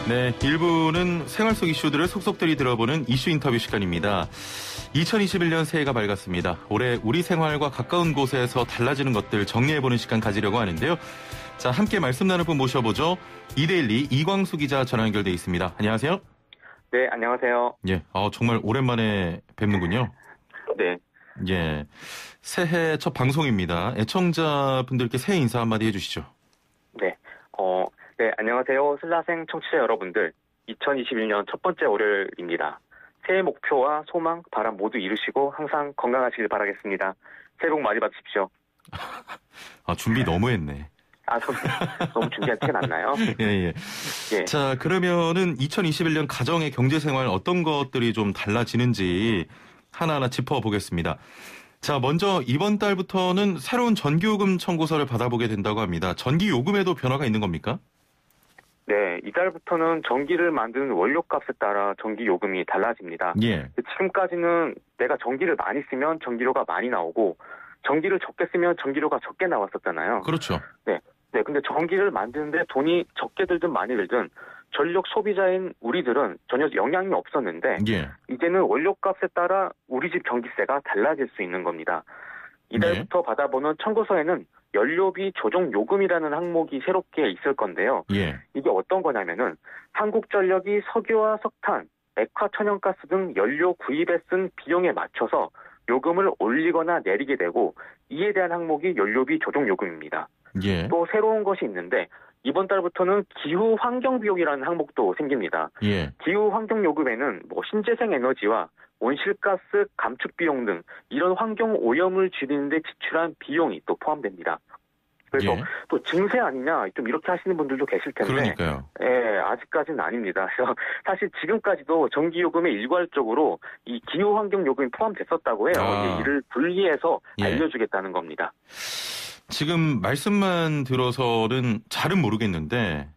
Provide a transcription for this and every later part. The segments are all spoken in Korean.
네, 1부는 생활 속 이슈들을 속속들이 들어보는 이슈 인터뷰 시간입니다. 2021년 새해가 밝았습니다. 올해 우리 생활과 가까운 곳에서 달라지는 것들 정리해보는 시간 가지려고 하는데요. 자, 함께 말씀 나눌 분 모셔보죠. 이데일리 이광수 기자 전화 연결돼 있습니다. 안녕하세요. 네, 안녕하세요. 예, 정말 오랜만에 뵙는군요. 네. 예, 새해 첫 방송입니다. 애청자분들께 새해 인사 한마디 해주시죠. 네, 네, 안녕하세요. 슬라생 청취자 여러분들. 2021년 첫 번째 월요일입니다. 새해 목표와 소망, 바람 모두 이루시고 항상 건강하시길 바라겠습니다. 새해 복 많이 받으십시오. 준비 너무 했네. 너무 준비한 티가 났나요? 예. 자, 그러면은 2021년 가정의 경제생활 어떤 것들이 좀 달라지는지 하나하나 짚어보겠습니다. 자, 먼저 이번 달부터는 새로운 전기요금 청구서를 받아보게 된다고 합니다. 전기요금에도 변화가 있는 겁니까? 네, 이달부터는 전기를 만드는 원료값에 따라 전기요금이 달라집니다. 예. 지금까지는 내가 전기를 많이 쓰면 전기료가 많이 나오고 전기를 적게 쓰면 전기료가 적게 나왔었잖아요. 그렇죠. 네, 근데 전기를 만드는데 돈이 적게 들든 많이 들든 전력 소비자인 우리들은 전혀 영향이 없었는데 이제는 원료값에 따라 우리 집 전기세가 달라질 수 있는 겁니다. 이달부터 받아보는 청구서에는 연료비 조정 요금이라는 항목이 새롭게 있을 건데요. 이게 어떤 거냐면은 한국전력이 석유와 석탄, 액화 천연가스 등 연료 구입에 쓴 비용에 맞춰서 요금을 올리거나 내리게 되고 이에 대한 항목이 연료비 조정 요금입니다. 또 새로운 것이 있는데 이번 달부터는 기후 환경 비용이라는 항목도 생깁니다. 기후 환경 요금에는 신재생 에너지와 온실가스 감축 비용 등 이런 환경 오염을 줄이는 데 지출한 비용이 또 포함됩니다. 그래서 또 증세 아니냐 좀 이렇게 하시는 분들도 계실 텐데 그러니까요. 아직까지는 아닙니다. 그래서 사실 지금까지도 전기요금에 일괄적으로 이 기후 환경 요금이 포함됐었다고 해요. 이를 분리해서 알려주겠다는 겁니다. 지금 말씀만 들어서는 잘은 모르겠는데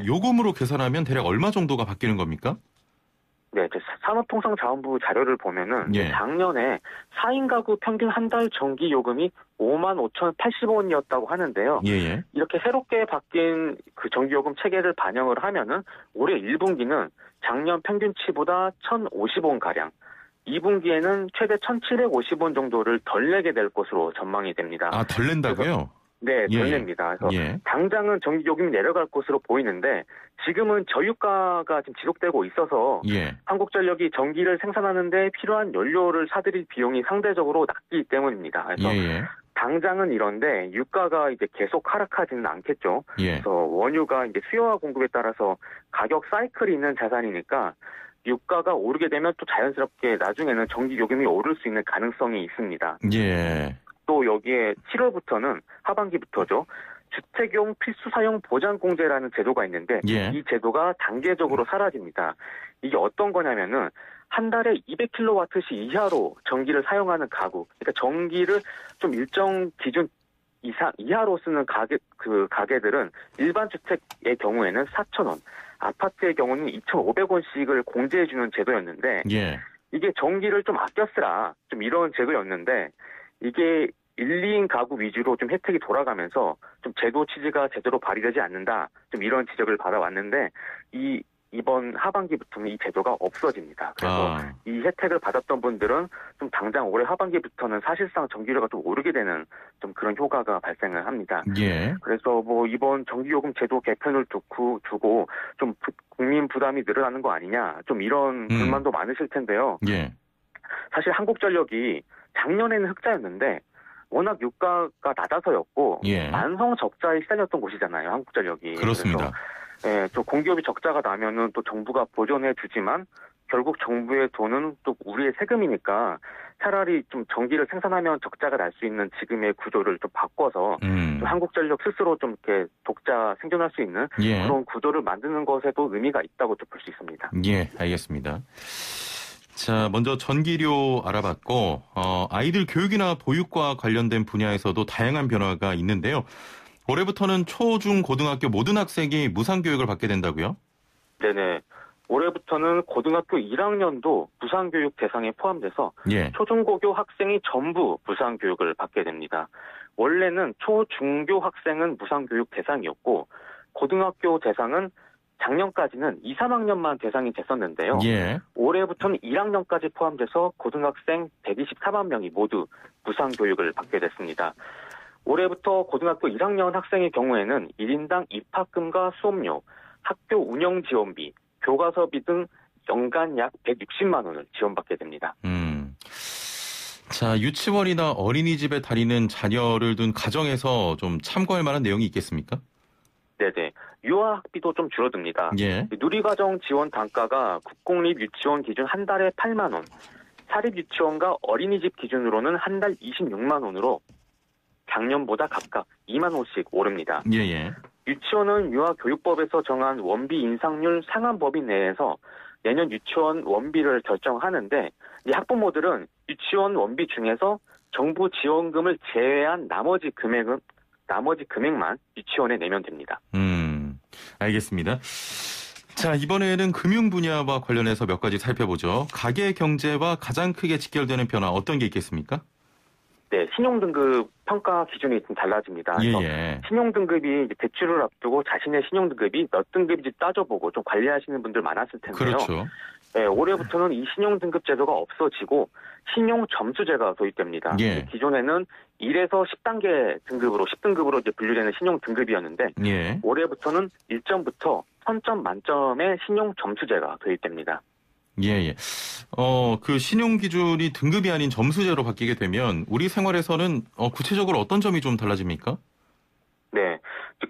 요금으로 계산하면 대략 얼마 정도가 바뀌는 겁니까? 네, 산업통상자원부 자료를 보면은 작년에 4인 가구 평균 한 달 전기 요금이 55,080원이었다고 하는데요. 이렇게 새롭게 바뀐 그 전기 요금 체계를 반영을 하면은 올해 1분기는 작년 평균치보다 1,050원 가량, 2분기에는 최대 1,750원 정도를 덜 내게 될 것으로 전망이 됩니다. 덜 낸다고요? 네, 덜 냅니다. 그래서 당장은 전기요금이 내려갈 것으로 보이는데 지금은 저유가가 지금 지속되고 있어서 한국전력이 전기를 생산하는 데 필요한 연료를 사들일 비용이 상대적으로 낮기 때문입니다. 그래서 당장은 이런데 유가가 이제 계속 하락하지는 않겠죠. 그래서 원유가 이제 수요와 공급에 따라서 가격 사이클이 있는 자산이니까 유가가 오르게 되면 또 자연스럽게 나중에는 전기요금이 오를 수 있는 가능성이 있습니다. 또 여기에 7월부터는 하반기부터죠. 주택용 필수 사용 보장공제라는 제도가 있는데 이 제도가 단계적으로 사라집니다. 이게 어떤 거냐면은 한 달에 200kWh 이하로 전기를 사용하는 가구, 그러니까 전기를 좀 일정 기준 이하로 쓰는 가게들은 일반 주택의 경우에는 4,000원, 아파트의 경우는 2,500원씩을 공제해주는 제도였는데 이게 전기를 좀 아껴 쓰라 좀 이런 제도였는데 이게 1, 2인 가구 위주로 좀 혜택이 돌아가면서 좀 제도 취지가 제대로 발휘되지 않는다. 좀 이런 지적을 받아왔는데 이번 하반기부터는 이 제도가 없어집니다. 그래서 이 혜택을 받았던 분들은 좀 당장 올해 하반기부터는 사실상 전기료가 좀 오르게 되는 좀 그런 효과가 발생을 합니다. 그래서 이번 전기요금 제도 개편을 두고 좀 국민 부담이 늘어나는 거 아니냐. 좀 이런 불만도 많으실 텐데요. 사실 한국전력이 작년에는 흑자였는데 워낙 유가가 낮아서였고 만성 적자에 시달렸던 곳이잖아요. 한국전력이. 그렇습니다. 그래서 또 공기업이 적자가 나면은 또 정부가 보전해 주지만 결국 정부의 돈은 또 우리의 세금이니까 차라리 좀 전기를 생산하면 적자가 날 수 있는 지금의 구조를 좀 바꿔서 좀 한국전력 스스로 좀 이렇게 독자 생존할 수 있는 그런 구조를 만드는 것에도 의미가 있다고 좀 볼 수 있습니다. 알겠습니다. 자, 먼저 전기료 알아봤고 아이들 교육이나 보육과 관련된 분야에서도 다양한 변화가 있는데요. 올해부터는 초, 중, 고등학교 모든 학생이 무상교육을 받게 된다고요? 네네. 올해부터는 고등학교 1학년도 무상교육 대상에 포함돼서 초중고교 학생이 전부 무상교육을 받게 됩니다. 원래는 초, 중교 학생은 무상교육 대상이었고 고등학교 대상은 작년까지는 2, 3학년만 대상이 됐었는데요. 예. 올해부터는 1학년까지 포함돼서 고등학생 124만 명이 모두 무상교육을 받게 됐습니다. 올해부터 고등학교 1학년 학생의 경우에는 1인당 입학금과 수업료, 학교 운영지원비, 교과서비 등 연간 약 160만 원을 지원받게 됩니다. 자, 유치원이나 어린이집에 다니는 자녀를 둔 가정에서 좀 참고할 만한 내용이 있겠습니까? 네네. 유아학비도 좀 줄어듭니다. 예. 누리과정 지원 단가가 국공립 유치원 기준 한 달에 8만 원, 사립 유치원과 어린이집 기준으로는 한 달 26만 원으로 작년보다 각각 2만 원씩 오릅니다. 예예. 유치원은 유아교육법에서 정한 원비 인상률 상한 범위 내에서 내년 유치원 원비를 결정하는데 이 학부모들은 유치원 원비 중에서 정부 지원금을 제외한 나머지 금액만 유치원에 내면 됩니다. 알겠습니다. 자, 이번에는 금융 분야와 관련해서 몇 가지 살펴보죠. 가계 경제와 가장 크게 직결되는 변화 어떤 게 있겠습니까? 네, 신용등급 평가 기준이 좀 달라집니다. 그래서 신용등급이 대출을 앞두고 자신의 신용등급이 몇 등급인지 따져보고 좀 관리하시는 분들 많았을 텐데요. 그렇죠. 네, 올해부터는 이 신용등급 제도가 없어지고 신용점수제가 도입됩니다. 예. 기존에는 1에서 10단계 등급으로 10등급으로 이제 분류되는 신용등급이었는데 예. 올해부터는 1점부터 1000점 만점의 신용점수제가 도입됩니다. 예. 그 신용 기준이 등급이 아닌 점수제로 바뀌게 되면 우리 생활에서는 구체적으로 어떤 점이 좀 달라집니까? 네.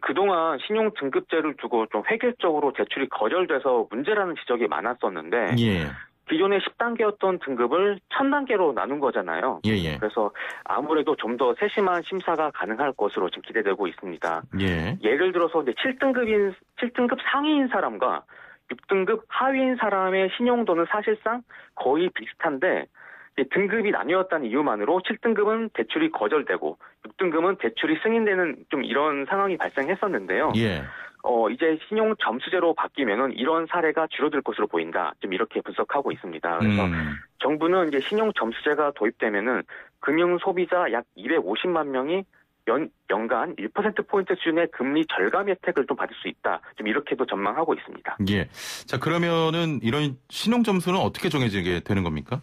그동안 신용 등급제를 두고 좀 획일적으로 대출이 거절돼서 문제라는 지적이 많았었는데 예. 기존의 10단계였던 등급을 1000단계로 나눈 거잖아요. 예. 그래서 아무래도 좀 더 세심한 심사가 가능할 것으로 지금 기대되고 있습니다. 예. 예를 들어서 이제 7등급 상위인 사람과 6등급 하위인 사람의 신용도는 사실상 거의 비슷한데 등급이 나뉘었다는 이유만으로 7등급은 대출이 거절되고 6등급은 대출이 승인되는 좀 이런 상황이 발생했었는데요. 예. 이제 신용 점수제로 바뀌면은 이런 사례가 줄어들 것으로 보인다. 좀 이렇게 분석하고 있습니다. 그래서 정부는 이제 신용 점수제가 도입되면은 금융 소비자 약 250만 명이 연간 1%포인트 수준의 금리 절감 혜택을 좀 받을 수 있다. 좀 이렇게도 전망하고 있습니다. 예. 자, 그러면은 이런 신용 점수는 어떻게 정해지게 되는 겁니까?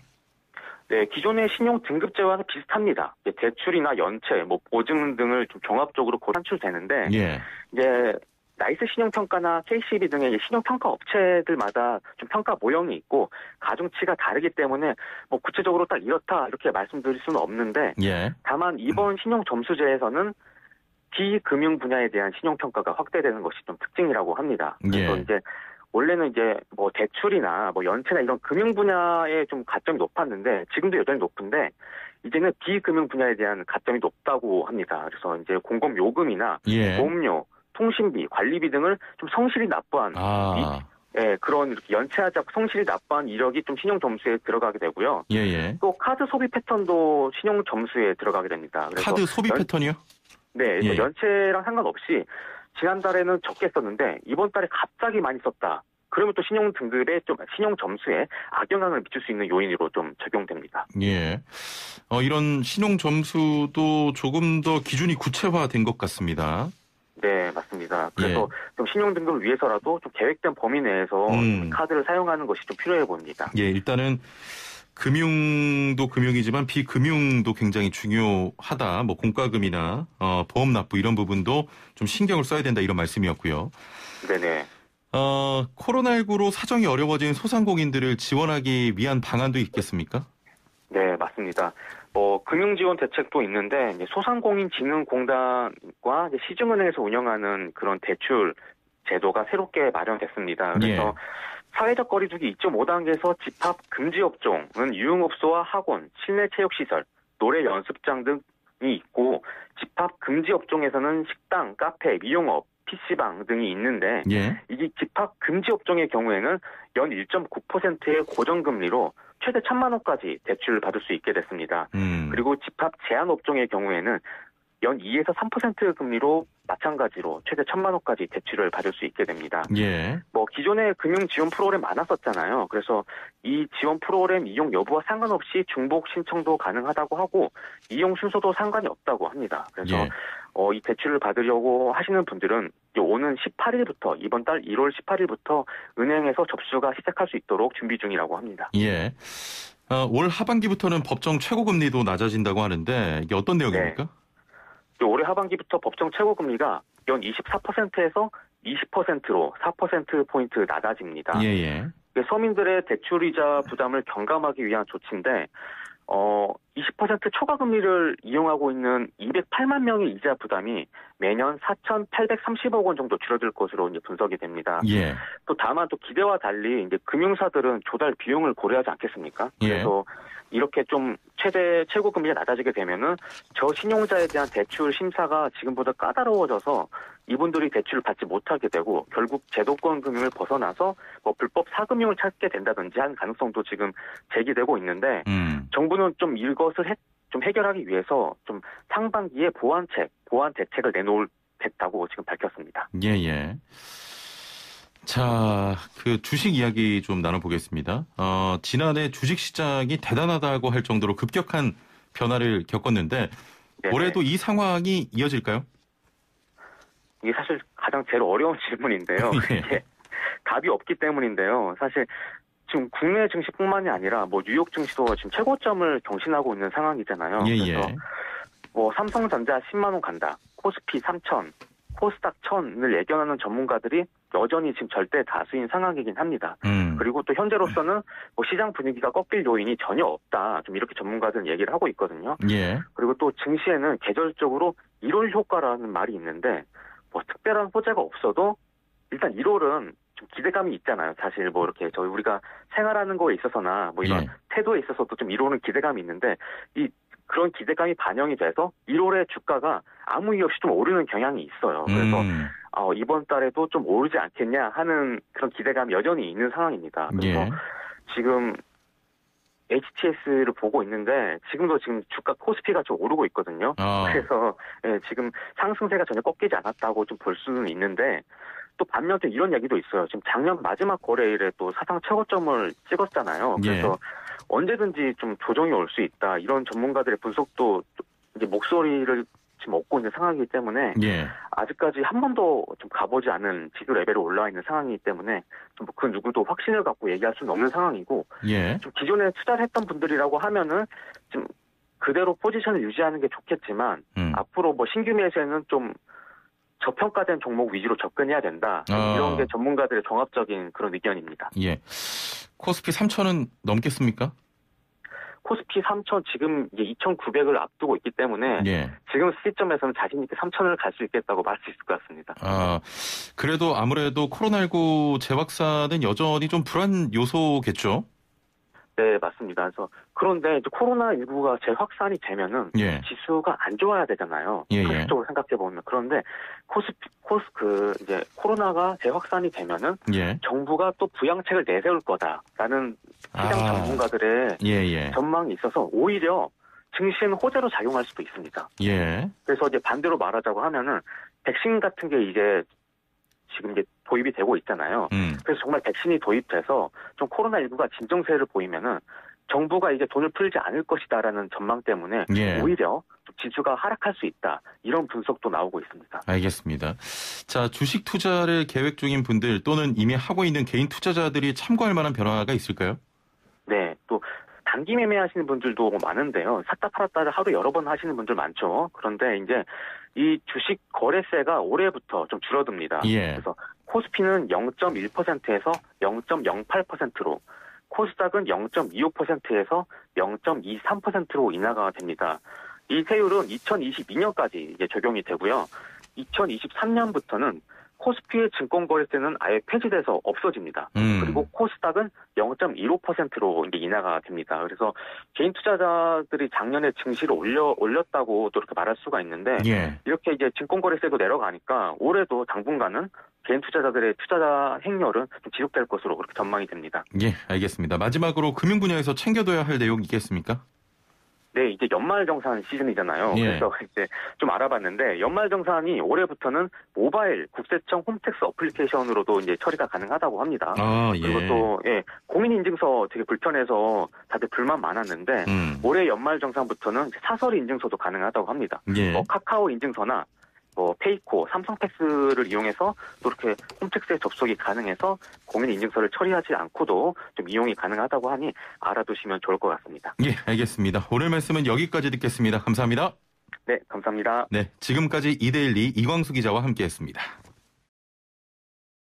네, 기존의 신용 등급제와는 비슷합니다. 대출이나 연체, 보증 등을 좀 종합적으로 산출되는데, 예. 이제 나이스 신용평가나 KCB 등의 신용평가 업체들마다 좀 평가 모형이 있고 가중치가 다르기 때문에 구체적으로 딱 이렇다 이렇게 말씀드릴 수는 없는데, 예. 다만 이번 신용점수제에서는 비금융 분야에 대한 신용평가가 확대되는 것이 좀 특징이라고 합니다. 그래서 이제 원래는 이제 대출이나 연체나 이런 금융 분야에 좀 가점이 높았는데 지금도 여전히 높은데 이제는 비금융 분야에 대한 가점이 높다고 합니다. 그래서 이제 공급 요금이나 보험료, 통신비, 관리비 등을 좀 성실히 납부한 그런 이렇게 연체하지 않고 성실히 납부한 이력이 좀 신용 점수에 들어가게 되고요. 예. 또 카드 소비 패턴도 신용 점수에 들어가게 됩니다. 그래서 카드 소비 패턴이요? 네, 연체랑 상관없이 지난달에는 적게 썼는데 이번 달에 갑자기 많이 썼다. 그러면 또 신용 등급에 좀 신용 점수에 악영향을 미칠 수 있는 요인으로 좀 적용됩니다. 예. 이런 신용 점수도 조금 더 기준이 구체화된 것 같습니다. 네, 맞습니다. 그래서 좀 신용 등급을 위해서라도 좀 계획된 범위 내에서 카드를 사용하는 것이 좀 필요해 보입니다. 예, 일단은 금융도 금융이지만 비금융도 굉장히 중요하다. 공과금이나 보험 납부 이런 부분도 좀 신경을 써야 된다 이런 말씀이었고요. 네네. 코로나19로 사정이 어려워진 소상공인들을 지원하기 위한 방안도 있겠습니까? 네, 맞습니다. 금융지원 대책도 있는데 이제 소상공인진흥공단과 이제 시중은행에서 운영하는 그런 대출 제도가 새롭게 마련됐습니다. 그래서 사회적 거리두기 2.5단계에서 집합 금지 업종은 유흥업소와 학원, 실내 체육시설, 노래 연습장 등이 있고 집합 금지 업종에서는 식당, 카페, 미용업, PC방 등이 있는데 이게 집합 금지 업종의 경우에는 연 1.9%의 고정금리로 최대 1,000만 원까지 대출을 받을 수 있게 됐습니다. 그리고 집합 제한 업종의 경우에는 연 2에서 3% 금리로 마찬가지로 최대 1,000만 원까지 대출을 받을 수 있게 됩니다. 기존 기존에 금융 지원 프로그램 많았었잖아요. 그래서 이 지원 프로그램 이용 여부와 상관없이 중복 신청도 가능하다고 하고 이용 순서도 상관이 없다고 합니다. 그래서 예. 이 대출을 받으려고 하시는 분들은 오는 18일부터 이번 달 1월 18일부터 은행에서 접수가 시작할 수 있도록 준비 중이라고 합니다. 예. 올 하반기부터는 법정 최고금리도 낮아진다고 하는데 이게 어떤 내용입니까? 네. 올해 하반기부터 법정 최고금리가 연 24%에서 20%로 4%포인트 낮아집니다. 예. 서민들의 대출이자 부담을 경감하기 위한 조치인데 20% 초과 금리를 이용하고 있는 208만 명의 이자 부담이 매년 4,830억 원 정도 줄어들 것으로 이제 분석이 됩니다. 예. 또 다만 또 기대와 달리 이제 금융사들은 조달 비용을 고려하지 않겠습니까? 그래서 이렇게 좀 최고 금리가 낮아지게 되면은 저신용자에 대한 대출 심사가 지금보다 까다로워져서 이분들이 대출을 받지 못하게 되고 결국 제도권 금융을 벗어나서 불법 사금융을 찾게 된다든지 한 가능성도 지금 제기되고 있는데 정부는 좀 이것을 좀 해결하기 위해서 좀 상반기에 보완 대책을 내놓겠다고 지금 밝혔습니다. 예. 자, 그 주식 이야기 좀 나눠보겠습니다. 지난해 주식 시장이 대단하다고 할 정도로 급격한 변화를 겪었는데 네네. 올해도 이 상황이 이어질까요? 이게 사실 가장 제일 어려운 질문인데요. 예. 이게 답이 없기 때문인데요. 사실 지금 국내 증시뿐만이 아니라 뉴욕 증시도 지금 최고점을 경신하고 있는 상황이잖아요. 그래서 삼성전자 10만 원 간다, 코스피 3,000, 코스닥 1,000을 예견하는 전문가들이 여전히 지금 절대 다수인 상황이긴 합니다. 그리고 또 현재로서는 시장 분위기가 꺾일 요인이 전혀 없다. 좀 이렇게 전문가들은 얘기를 하고 있거든요. 예. 그리고 또 증시에는 계절적으로 1월 효과라는 말이 있는데 특별한 호재가 없어도 일단 1월은 좀 기대감이 있잖아요. 사실 이렇게 우리가 생활하는 거에 있어서나 이런 태도에 있어서도 좀 1월은 기대감이 있는데 그런 기대감이 반영이 돼서 1월에 주가가 아무 이유 없이 좀 오르는 경향이 있어요. 그래서 이번 달에도 좀 오르지 않겠냐 하는 그런 기대감이 여전히 있는 상황입니다. 그래서 지금 HTS를 보고 있는데 지금도 주가 코스피가 좀 오르고 있거든요. 그래서 지금 상승세가 전혀 꺾이지 않았다고 좀 볼 수는 있는데 또 반면 또 이런 얘기도 있어요. 지금 작년 마지막 거래일에 또 사상 최고점을 찍었잖아요. 그래서 언제든지 좀 조정이 올 수 있다. 이런 전문가들의 분석도 이제 목소리를 지금 얻고 있는 상황이기 때문에 아직까지 한 번도 좀 가보지 않은 지수 레벨에 올라와 있는 상황이기 때문에 좀 그 누구도 확신을 갖고 얘기할 수는 없는 상황이고 좀 기존에 투자를 했던 분들이라고 하면은 좀 그대로 포지션을 유지하는 게 좋겠지만 앞으로 신규 매수에는 좀 저평가된 종목 위주로 접근해야 된다. 이런 게 전문가들의 종합적인 그런 의견입니다. 예. 코스피 3,000은 넘겠습니까? 코스피 3,000 지금 이제 2,900을 앞두고 있기 때문에 지금 시점에서는 자신 있게 3,000을 갈 수 있겠다고 말할 수 있을 것 같습니다. 그래도 아무래도 코로나19 재확산은 여전히 좀 불안 요소겠죠? 네, 맞습니다. 그런데 이제 코로나19가 재확산이 되면은 지수가 안 좋아야 되잖아요. 현실적으로 생각해 보면. 그런데 이제 코로나가 재확산이 되면은 정부가 또 부양책을 내세울 거다라는 시장 전문가들의 전망이 있어서 오히려 증시는 호재로 작용할 수도 있습니다. 그래서 이제 반대로 말하자고 하면은 백신 같은 게 이제 지금 이제 도입이 되고 있잖아요. 그래서 정말 백신이 도입돼서 좀 코로나19가 진정세를 보이면은 정부가 이제 돈을 풀지 않을 것이다라는 전망 때문에 오히려 지수가 하락할 수 있다. 이런 분석도 나오고 있습니다. 알겠습니다. 자, 주식 투자를 계획 중인 분들 또는 이미 하고 있는 개인 투자자들이 참고할 만한 변화가 있을까요? 네, 또 단기 매매하시는 분들도 많은데요. 샀다 팔았다를 하루 여러 번 하시는 분들 많죠. 그런데 이제 이 주식 거래세가 올해부터 좀 줄어듭니다. 그래서 코스피는 0.1%에서 0.08%로, 코스닥은 0.25%에서 0.23%로 인하가 됩니다. 이 세율은 2022년까지 이제 적용이 되고요. 2023년부터는 코스피의 증권거래세는 아예 폐지돼서 없어집니다. 그리고 코스닥은 0.15%로 이제 인하가 됩니다. 그래서 개인 투자자들이 작년에 증시를 올렸다고 또 이렇게 말할 수가 있는데 이렇게 이제 증권거래세도 내려가니까 올해도 당분간은 개인 투자자들의 투자 행렬은 좀 지속될 것으로 그렇게 전망이 됩니다. 알겠습니다. 마지막으로 금융 분야에서 챙겨둬야 할 내용 있겠습니까? 네, 이제 연말정산 시즌이잖아요. 예. 그래서 이제 좀 알아봤는데 연말정산이 올해부터는 모바일 국세청 홈택스 어플리케이션으로도 이제 처리가 가능하다고 합니다. 예. 그리고 또 공인인증서 되게 불편해서 다들 불만 많았는데 올해 연말정산부터는 사설 인증서도 가능하다고 합니다. 예. 카카오 인증서나 페이코, 삼성택스를 이용해서 또 이렇게 홈택스에 접속이 가능해서 공인인증서를 처리하지 않고도 좀 이용이 가능하다고 하니 알아두시면 좋을 것 같습니다. 예, 알겠습니다. 오늘 말씀은 여기까지 듣겠습니다. 감사합니다. 네, 감사합니다. 네, 지금까지 이데일리 이광수 기자와 함께했습니다.